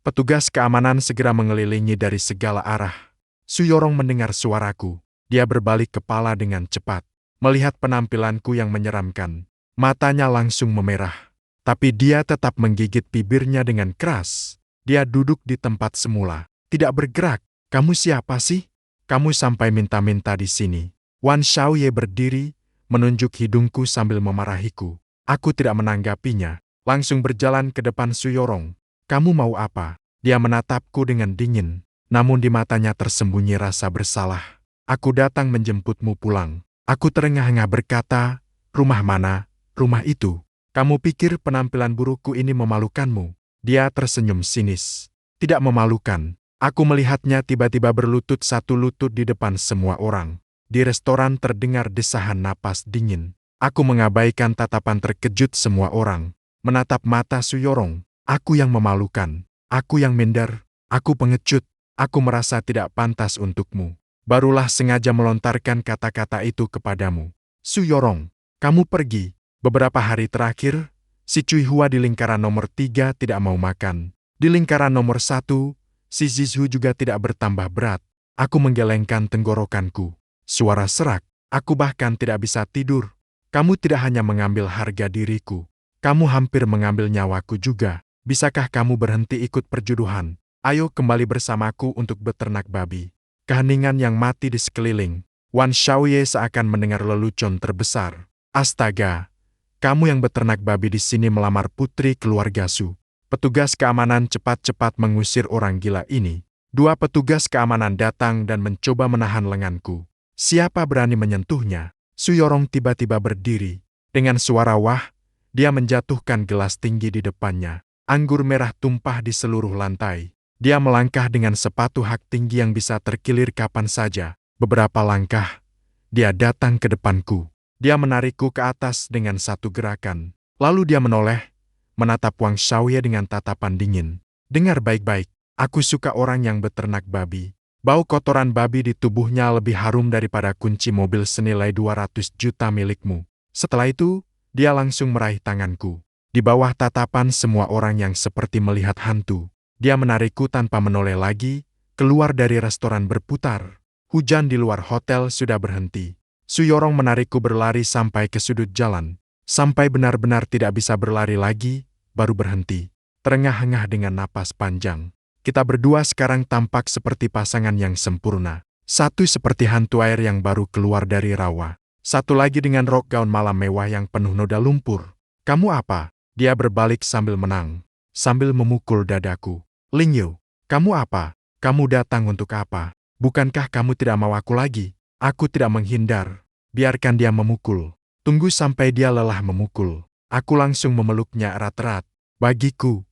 Petugas keamanan segera mengelilingi dari segala arah. Suyorong mendengar suaraku. Dia berbalik kepala dengan cepat. Melihat penampilanku yang menyeramkan, matanya langsung memerah. Tapi dia tetap menggigit bibirnya dengan keras. Dia duduk di tempat semula, tidak bergerak. "Kamu siapa sih? Kamu sampai minta-minta di sini." Wan Xiaoye berdiri, menunjuk hidungku sambil memarahiku. Aku tidak menanggapinya, langsung berjalan ke depan Suyorong. "Kamu mau apa?" Dia menatapku dengan dingin, namun di matanya tersembunyi rasa bersalah. "Aku datang menjemputmu pulang." Aku terengah-engah berkata, "Rumah mana? Rumah itu? Kamu pikir penampilan burukku ini memalukanmu?" Dia tersenyum sinis. "Tidak memalukan." Aku melihatnya tiba-tiba berlutut satu lutut di depan semua orang. Di restoran terdengar desahan napas dingin. Aku mengabaikan tatapan terkejut semua orang. Menatap mata Suyorong. "Aku yang memalukan. Aku yang minder. Aku pengecut. Aku merasa tidak pantas untukmu. Barulah sengaja melontarkan kata-kata itu kepadamu." "Suyorong, kamu pergi." Beberapa hari terakhir, si Cui Hua di lingkaran nomor 3 tidak mau makan. Di lingkaran nomor 1, si Zizhu juga tidak bertambah berat. Aku menggelengkan tenggorokanku. Suara serak. Aku bahkan tidak bisa tidur. Kamu tidak hanya mengambil harga diriku, kamu hampir mengambil nyawaku juga. Bisakah kamu berhenti ikut perjuduhan? Ayo kembali bersamaku untuk beternak babi. Keheningan yang mati di sekeliling. Wan Xiaoye seakan mendengar lelucon terbesar. Astaga, kamu yang beternak babi di sini melamar putri keluarga Su. Petugas keamanan cepat-cepat mengusir orang gila ini. 2 petugas keamanan datang dan mencoba menahan lenganku. Siapa berani menyentuhnya? Su Yorong tiba-tiba berdiri. Dengan suara wah, dia menjatuhkan gelas tinggi di depannya. Anggur merah tumpah di seluruh lantai. Dia melangkah dengan sepatu hak tinggi yang bisa terkilir kapan saja. Beberapa langkah, dia datang ke depanku. Dia menarikku ke atas dengan satu gerakan. Lalu dia menoleh, menatap Wang Xiaoye dengan tatapan dingin. Dengar baik-baik, aku suka orang yang beternak babi. Bau kotoran babi di tubuhnya lebih harum daripada kunci mobil senilai 200 juta milikmu. Setelah itu, dia langsung meraih tanganku. Di bawah tatapan semua orang yang seperti melihat hantu, dia menarikku tanpa menoleh lagi, keluar dari restoran berputar. Hujan di luar hotel sudah berhenti. Su Yorong menarikku berlari sampai ke sudut jalan. Sampai benar-benar tidak bisa berlari lagi, baru berhenti. Terengah-engah dengan napas panjang. Kita berdua sekarang tampak seperti pasangan yang sempurna. Satu seperti hantu air yang baru keluar dari rawa. Satu lagi dengan rok gaun malam mewah yang penuh noda lumpur. Kamu apa? Dia berbalik sambil menang, sambil memukul dadaku. Ling Yu, kamu apa? Kamu datang untuk apa? Bukankah kamu tidak mau aku lagi? Aku tidak menghindar. Biarkan dia memukul. Tunggu sampai dia lelah memukul. Aku langsung memeluknya erat-erat. Bagiku,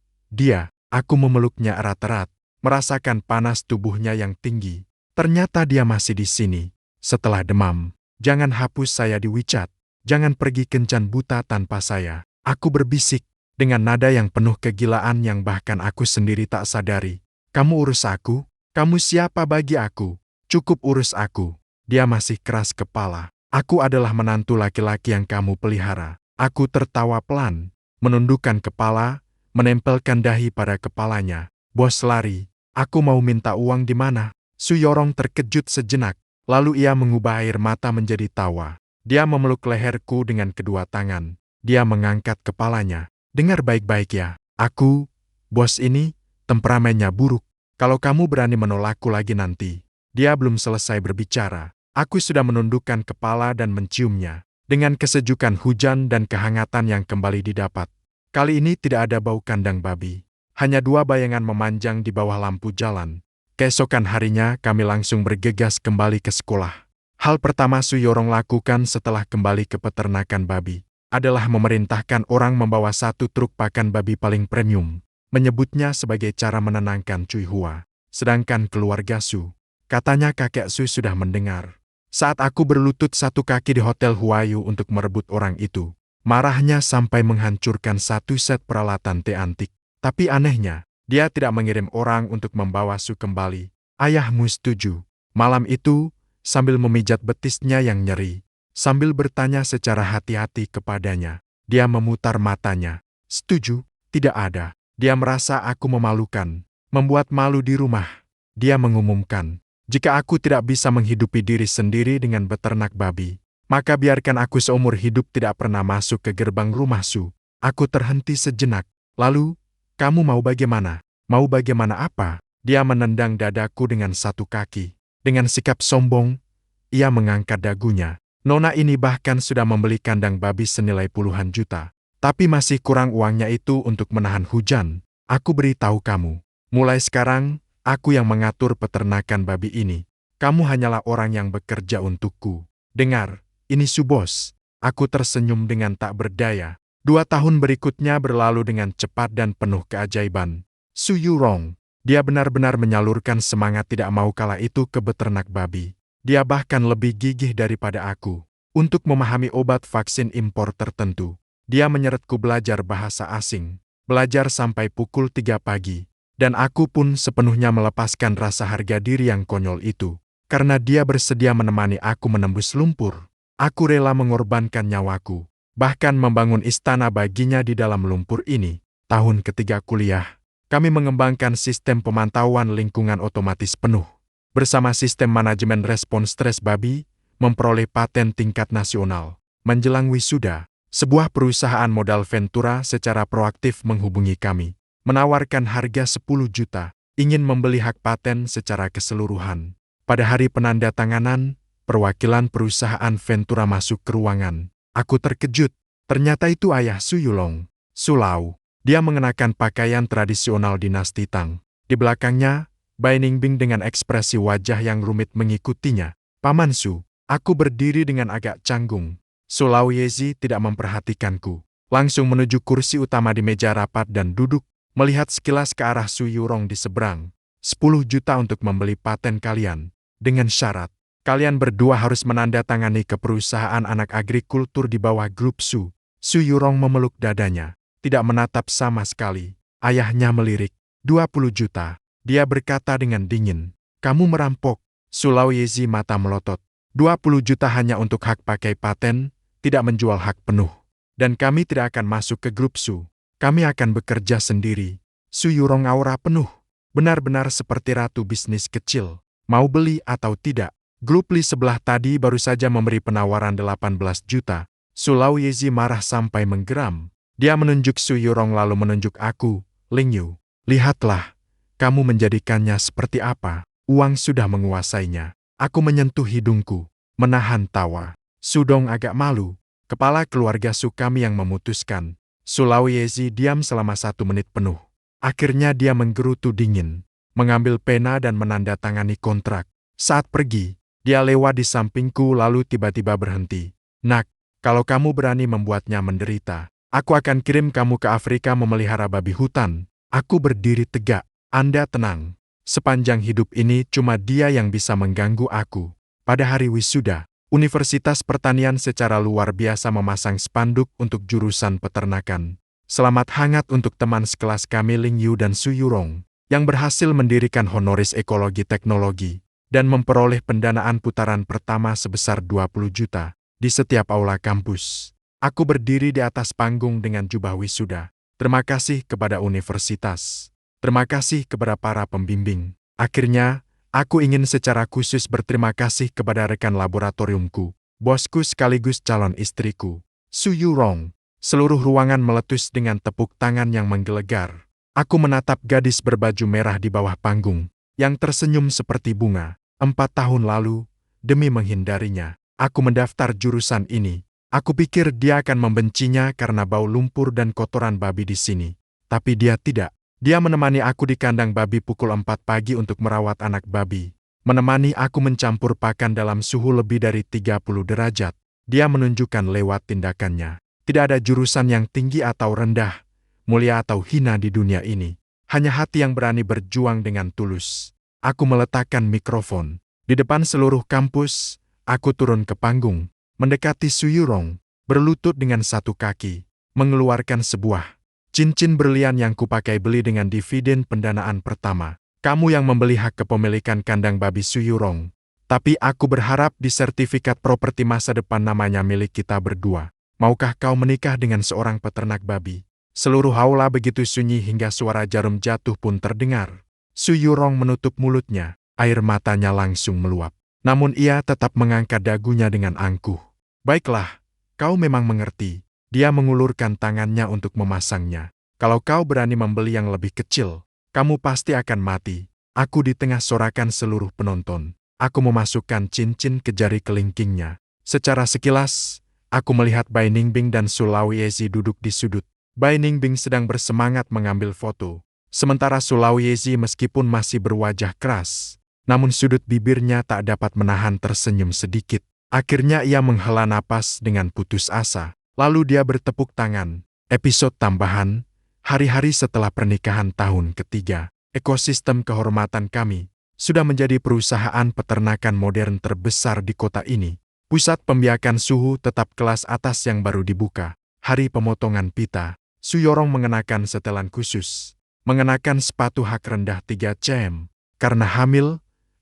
aku memeluknya erat-erat. Merasakan panas tubuhnya yang tinggi. Ternyata dia masih di sini. Setelah demam, jangan hapus saya di WeChat. Jangan pergi kencan buta tanpa saya. Aku berbisik, dengan nada yang penuh kegilaan yang bahkan aku sendiri tak sadari. Kamu urus aku? Kamu siapa bagi aku? Cukup urus aku. Dia masih keras kepala. Aku adalah menantu laki-laki yang kamu pelihara. Aku tertawa pelan, menundukkan kepala, menempelkan dahi pada kepalanya. Bos lari. Aku mau minta uang di mana? Su Yorong terkejut sejenak, lalu ia mengubah air mata menjadi tawa. Dia memeluk leherku dengan kedua tangan. Dia mengangkat kepalanya. Dengar baik-baik ya. Aku, bos ini, temperamennya buruk. Kalau kamu berani menolakku lagi nanti. Dia belum selesai berbicara. Aku sudah menundukkan kepala dan menciumnya. Dengan kesejukan hujan dan kehangatan yang kembali didapat. Kali ini tidak ada bau kandang babi. Hanya 2 bayangan memanjang di bawah lampu jalan. Keesokan harinya kami langsung bergegas kembali ke sekolah. Hal pertama Su Yorong lakukan setelah kembali ke peternakan babi adalah memerintahkan orang membawa 1 truk pakan babi paling premium, menyebutnya sebagai cara menenangkan Cui Hua. Sedangkan keluarga Su, katanya kakek Su sudah mendengar. Saat aku berlutut 1 kaki di Hotel Huayu untuk merebut orang itu, marahnya sampai menghancurkan 1 set peralatan teh antik. Tapi anehnya, dia tidak mengirim orang untuk membawa Su kembali. Ayahmu setuju. Malam itu, sambil memijat betisnya yang nyeri, sambil bertanya secara hati-hati kepadanya, dia memutar matanya. Setuju, tidak ada. Dia merasa aku memalukan, membuat malu di rumah. Dia mengumumkan, jika aku tidak bisa menghidupi diri sendiri dengan beternak babi, maka biarkan aku seumur hidup tidak pernah masuk ke gerbang rumah Su. Aku terhenti sejenak. Lalu, kamu mau bagaimana? Mau bagaimana apa? Dia menendang dadaku dengan 1 kaki. Dengan sikap sombong, ia mengangkat dagunya. Nona ini bahkan sudah membeli kandang babi senilai puluhan juta. Tapi masih kurang uangnya itu untuk menahan hujan. Aku beritahu kamu, mulai sekarang, aku yang mengatur peternakan babi ini. Kamu hanyalah orang yang bekerja untukku. Dengar, ini Su Bos. Aku tersenyum dengan tak berdaya. 2 tahun berikutnya berlalu dengan cepat dan penuh keajaiban. Su Yorong, dia benar-benar menyalurkan semangat tidak mau kalah itu ke beternak babi. Dia bahkan lebih gigih daripada aku. Untuk memahami obat vaksin impor tertentu, dia menyeretku belajar bahasa asing. Belajar sampai pukul 3 pagi. Dan aku pun sepenuhnya melepaskan rasa harga diri yang konyol itu. Karena dia bersedia menemani aku menembus lumpur. Aku rela mengorbankan nyawaku. Bahkan membangun istana baginya di dalam lumpur ini. Tahun ketiga kuliah, kami mengembangkan sistem pemantauan lingkungan otomatis penuh. Bersama sistem manajemen respons stres babi, memperoleh paten tingkat nasional. Menjelang wisuda, sebuah perusahaan modal Ventura secara proaktif menghubungi kami, menawarkan harga 10 juta, ingin membeli hak paten secara keseluruhan. Pada hari penandatanganan, perwakilan perusahaan Ventura masuk ke ruangan. Aku terkejut, ternyata itu ayah Su Yulong, Su Lau. Dia mengenakan pakaian tradisional dinasti Tang. Di belakangnya, Bai Ningbing dengan ekspresi wajah yang rumit mengikutinya. Paman Su, aku berdiri dengan agak canggung. Su Lau Yezi tidak memperhatikanku. Langsung menuju kursi utama di meja rapat dan duduk, melihat sekilas ke arah Su Yurong di seberang. 10 juta untuk membeli paten kalian. Dengan syarat, kalian berdua harus menandatangani ke perusahaan anak agrikultur di bawah grup Su. Su Yurong memeluk dadanya, tidak menatap sama sekali. Ayahnya melirik. 20 juta. Dia berkata dengan dingin. Kamu merampok. Su Lau Yezi mata melotot. 20 juta hanya untuk hak pakai paten, tidak menjual hak penuh. Dan kami tidak akan masuk ke grup Su. Kami akan bekerja sendiri. Su Yurong aura penuh. Benar-benar seperti ratu bisnis kecil. Mau beli atau tidak. Grup Li sebelah tadi baru saja memberi penawaran 18 juta. Su Lau Yezi marah sampai menggeram. Dia menunjuk Su Yurong lalu menunjuk aku. Ling Yu, lihatlah. Kamu menjadikannya seperti apa. Uang sudah menguasainya. Aku menyentuh hidungku. Menahan tawa. Su Dong agak malu. Kepala keluarga Su kami yang memutuskan. Su Lau Yezi diam selama 1 menit penuh. Akhirnya dia menggerutu dingin. Mengambil pena dan menandatangani kontrak. Saat pergi, dia lewat di sampingku lalu tiba-tiba berhenti. Nak, kalau kamu berani membuatnya menderita, aku akan kirim kamu ke Afrika memelihara babi hutan. Aku berdiri tegak. Anda tenang. Sepanjang hidup ini cuma dia yang bisa mengganggu aku. Pada hari wisuda, Universitas Pertanian secara luar biasa memasang spanduk untuk jurusan peternakan. Selamat hangat untuk teman sekelas kami Ling Yu dan Su Yurong, yang berhasil mendirikan honoris ekologi teknologi, dan memperoleh pendanaan putaran pertama sebesar 20 juta, di setiap aula kampus. Aku berdiri di atas panggung dengan jubah wisuda. Terima kasih kepada universitas. Terima kasih kepada para pembimbing. Akhirnya, aku ingin secara khusus berterima kasih kepada rekan laboratoriumku, bosku sekaligus calon istriku, Su Yurong. Seluruh ruangan meletus dengan tepuk tangan yang menggelegar. Aku menatap gadis berbaju merah di bawah panggung, yang tersenyum seperti bunga. 4 tahun lalu, demi menghindarinya, aku mendaftar jurusan ini. Aku pikir dia akan membencinya karena bau lumpur dan kotoran babi di sini. Tapi dia tidak. Dia menemani aku di kandang babi pukul 4 pagi untuk merawat anak babi. Menemani aku mencampur pakan dalam suhu lebih dari 30 derajat. Dia menunjukkan lewat tindakannya. Tidak ada jurusan yang tinggi atau rendah, mulia atau hina di dunia ini. Hanya hati yang berani berjuang dengan tulus. Aku meletakkan mikrofon. Di depan seluruh kampus, aku turun ke panggung, mendekati Su Yurong, berlutut dengan satu kaki, mengeluarkan sebuah cincin berlian yang kupakai beli dengan dividen pendanaan pertama. Kamu yang membeli hak kepemilikan kandang babi Su Yurong. Tapi aku berharap di sertifikat properti masa depan namanya milik kita berdua. Maukah kau menikah dengan seorang peternak babi? Seluruh aula begitu sunyi hingga suara jarum jatuh pun terdengar. Su Yurong menutup mulutnya, air matanya langsung meluap. Namun ia tetap mengangkat dagunya dengan angkuh. Baiklah, kau memang mengerti. Dia mengulurkan tangannya untuk memasangnya. Kalau kau berani membeli yang lebih kecil, kamu pasti akan mati. Aku di tengah sorakan seluruh penonton. Aku memasukkan cincin ke jari kelingkingnya. Secara sekilas, aku melihat Bai Ningbing dan Su Lau Yezi duduk di sudut. Bai Ningbing sedang bersemangat mengambil foto. Sementara Su Lau Yezi meskipun masih berwajah keras, namun sudut bibirnya tak dapat menahan tersenyum sedikit. Akhirnya ia menghela napas dengan putus asa. Lalu dia bertepuk tangan. Episode tambahan, hari-hari setelah pernikahan tahun ketiga, ekosistem kehormatan kami sudah menjadi perusahaan peternakan modern terbesar di kota ini. Pusat pembiakan suhu tetap kelas atas yang baru dibuka. Hari pemotongan pita, Su Yurong mengenakan setelan khusus. Mengenakan sepatu hak rendah 3 cm. Karena hamil,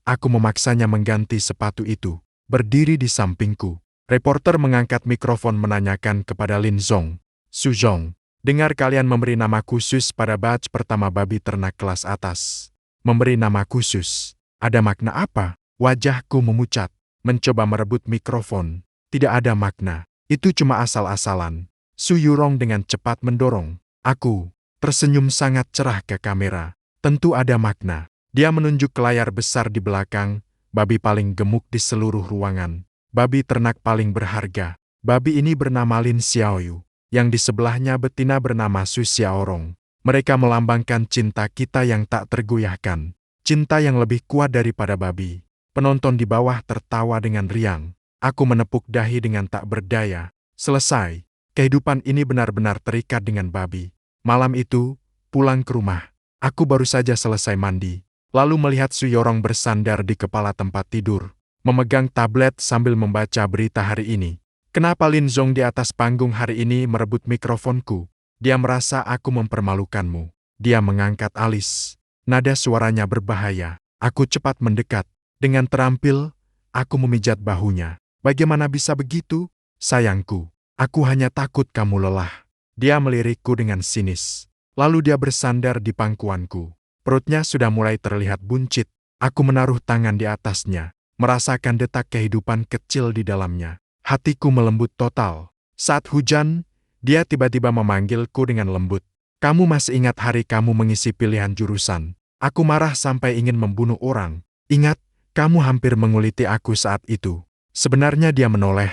aku memaksanya mengganti sepatu itu. Berdiri di sampingku. Reporter mengangkat mikrofon menanyakan kepada Lin Zong. Su Zong, dengar kalian memberi nama khusus pada batch pertama babi ternak kelas atas. Memberi nama khusus. Ada makna apa? Wajahku memucat. Mencoba merebut mikrofon. Tidak ada makna. Itu cuma asal-asalan. Su Yurong dengan cepat mendorong. Aku tersenyum sangat cerah ke kamera. Tentu ada makna. Dia menunjuk ke layar besar di belakang, babi paling gemuk di seluruh ruangan. Babi ternak paling berharga. Babi ini bernama Lin Xiaoyu. Yang di sebelahnya betina bernama Su Xiaorong. Mereka melambangkan cinta kita yang tak tergoyahkan. Cinta yang lebih kuat daripada babi. Penonton di bawah tertawa dengan riang. Aku menepuk dahi dengan tak berdaya. Selesai. Kehidupan ini benar-benar terikat dengan babi. Malam itu, pulang ke rumah. Aku baru saja selesai mandi. Lalu melihat Su Yorong bersandar di kepala tempat tidur. Memegang tablet sambil membaca berita hari ini. Kenapa Lin Zong di atas panggung hari ini merebut mikrofonku? Dia merasa aku mempermalukanmu. Dia mengangkat alis. Nada suaranya berbahaya. Aku cepat mendekat. Dengan terampil, aku memijat bahunya. Bagaimana bisa begitu? Sayangku, aku hanya takut kamu lelah. Dia melirikku dengan sinis. Lalu dia bersandar di pangkuanku. Perutnya sudah mulai terlihat buncit. Aku menaruh tangan di atasnya, merasakan detak kehidupan kecil di dalamnya. Hatiku melembut total. Saat hujan, dia tiba-tiba memanggilku dengan lembut. Kamu masih ingat hari kamu mengisi pilihan jurusan? Aku marah sampai ingin membunuh orang. Ingat, kamu hampir menguliti aku saat itu. Sebenarnya dia menoleh,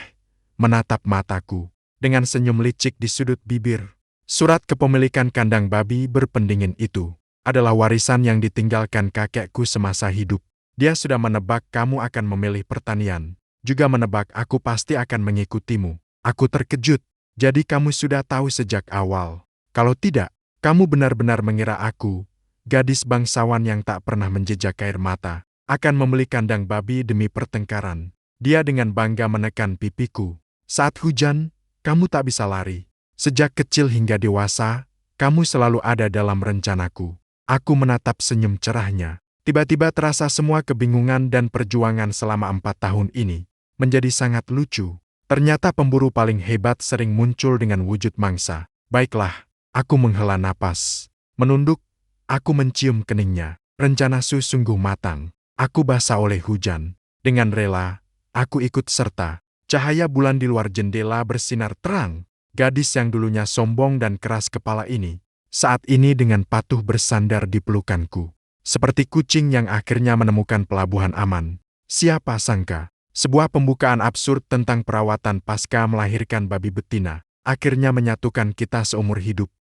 menatap mataku, dengan senyum licik di sudut bibir. Surat kepemilikan kandang babi berpendingin itu adalah warisan yang ditinggalkan kakekku semasa hidup. Dia sudah menebak kamu akan memilih pertanian, juga menebak aku pasti akan mengikutimu. Aku terkejut. Jadi kamu sudah tahu sejak awal. Kalau tidak, kamu benar-benar mengira aku, gadis bangsawan yang tak pernah menjejak air mata, akan membeli kandang babi demi pertengkaran. Dia dengan bangga menekan pipiku. Saat hujan, kamu tak bisa lari. Sejak kecil hingga dewasa, kamu selalu ada dalam rencanaku. Aku menatap senyum cerahnya. Tiba-tiba terasa semua kebingungan dan perjuangan selama 4 tahun ini menjadi sangat lucu. Ternyata pemburu paling hebat sering muncul dengan wujud mangsa. Baiklah, aku menghela napas. Menunduk, aku mencium keningnya. Rencana Su sungguh matang. Aku basah oleh hujan. Dengan rela, aku ikut serta. Cahaya bulan di luar jendela bersinar terang. Gadis yang dulunya sombong dan keras kepala ini, saat ini dengan patuh bersandar di pelukanku. Seperti kucing yang akhirnya menemukan pelabuhan aman. Siapa sangka, sebuah pembukaan absurd tentang perawatan pasca melahirkan babi betina, akhirnya menyatukan kita seumur hidup.